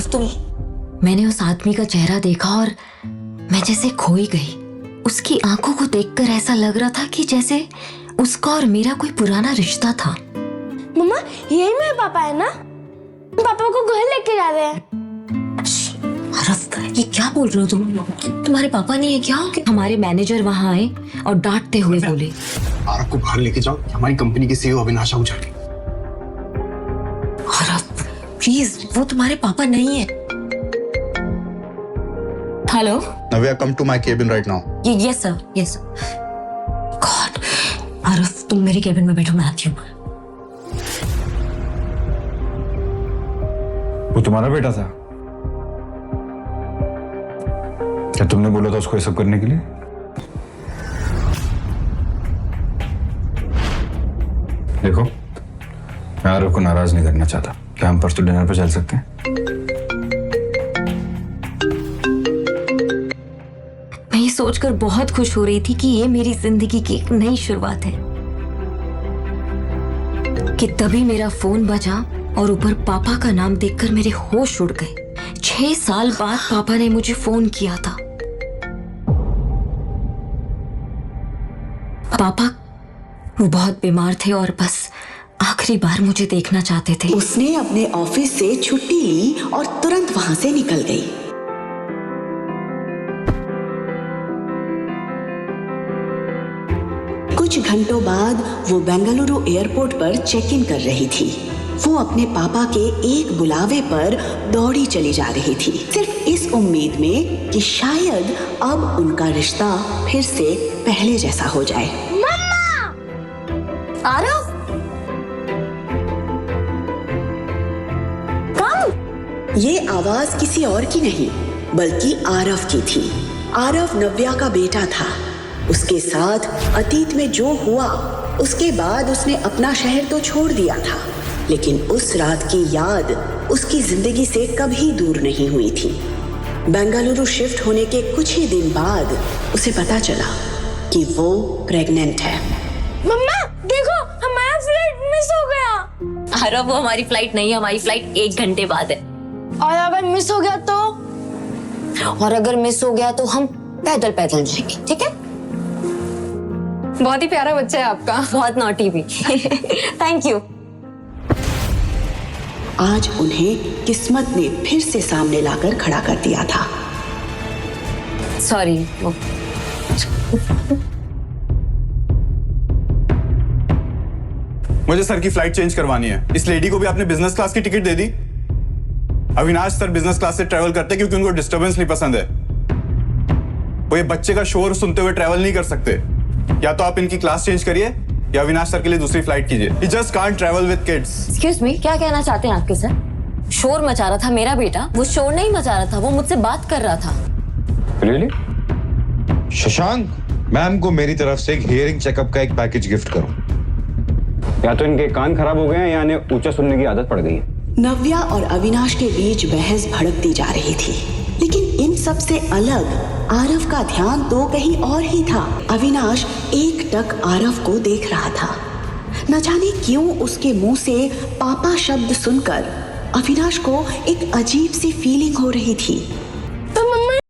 तुम। मैंने उस आदमी का चेहरा देखा और मैं जैसे खोई गई। उसकी आंखों को देखकर ऐसा लग रहा था कि जैसे उसका और मेरा कोई पुराना रिश्ता था। मम्मा, यही मेरे पापा है ना? पापा को घर लेके जा रहे हैं। आरव, ये क्या बोल रहे हो तुम? तुम्हारे पापा नहीं है क्या? हमारे मैनेजर वहां आए और डांटते हुए बोले, आरव को बाहर लेके जाओ, हमारी कंपनी के सीईओ अविनाश आहूजा हैं। आरव प्लीज, वो तुम्हारे पापा नहीं है। Hello Navya, come to my cabin right now. Yes sir, yes sir. God, Aarav तुम मेरे केबिन में बैठो, मैं आती हूँ। वो तुम्हारा बेटा था? क्या तुमने बोला था उसको ये सब करने के लिए? देखो, मैं आरव को नाराज नहीं करना चाहता। क्या हम परसों डिनर पर चल सकते हैं? मैं ये सोचकर बहुत खुश हो रही थी कि ये मेरी जिंदगी की एक नई शुरुआत है कि तभी मेरा फोन बजा और ऊपर पापा का नाम देखकर मेरे होश उड़ गए। 6 साल बाद पापा ने मुझे फोन किया था। पापा वो बहुत बीमार थे और बस आखिरी बार मुझे देखना चाहते थे। उसने अपने ऑफिस से छुट्टी ली और तुरंत वहां से निकल गई। कुछ घंटों बाद वो बेंगलुरु एयरपोर्ट पर चेक इन कर रही थी। वो अपने पापा के एक बुलावे पर दौड़ी चली जा रही थी, सिर्फ इस उम्मीद में कि शायद अब उनका रिश्ता फिर से पहले जैसा हो जाए। आरव, ये आवाज किसी और की नहीं बल्कि आरव की थी। आरव नव्या का बेटा था। उसके साथ अतीत में जो हुआ उसके बाद उसने अपना शहर तो छोड़ दिया था, लेकिन उस रात की याद उसकी जिंदगी से कभी दूर नहीं हुई थी। बेंगलुरु शिफ्ट होने के कुछ ही दिन बाद उसे पता चला कि वो प्रेग्नेंट है। मम्मा देखो, हमारा फ्लाइट मिस हो गया। आरव वो हमारी फ्लाइट नहीं है, हमारी फ्लाइट 1 घंटे बाद है। और अगर मिस हो गया तो? और अगर मिस हो गया तो हम पैदल पैदल जाएंगे, ठीक है? बहुत ही प्यारा बच्चा है आपका। बहुत नॉटी भी। Thank you. आज उन्हें किस्मत ने फिर से सामने लाकर खड़ा कर दिया था। सॉरी। मुझे सर की फ्लाइट चेंज करवानी है। इस लेडी को भी आपने बिजनेस क्लास की टिकट दे दी। अविनाश सर बिजनेस क्लास से ट्रैवल करते हैं क्योंकि उनको डिस्टर्बेंस नहीं पसंद है। वो ये बच्चे का शोर सुनते हुए ट्रैवल नहीं कर सकते। या तो आप इनकी क्लास चेंज करिए या अविनाश सर के लिए दूसरी फ्लाइट कीजिए। He just can't travel with kids. Excuse me, क्या कहना चाहते हैं आपके सर? शोर मचा रहा था मेरा बेटा। वो शोर नहीं मचा रहा था, वो मुझसे बात कर रहा था। Really? शशांक, मैम को मेरी तरफ से एक हियरिंग चेकअप का एक पैकेज गिफ्ट करो। या तो इनके कान खराब हो गए हैं या इन्हें ऊंचा सुनने की आदत पड़ गई है। नव्या और अविनाश के बीच बहस भड़कती जा रही थी, लेकिन इन सब से अलग आरव का ध्यान तो कहीं और ही था। अविनाश एकटक आरव को देख रहा था। न जाने क्यों उसके मुंह से पापा शब्द सुनकर अविनाश को एक अजीब सी फीलिंग हो रही थी।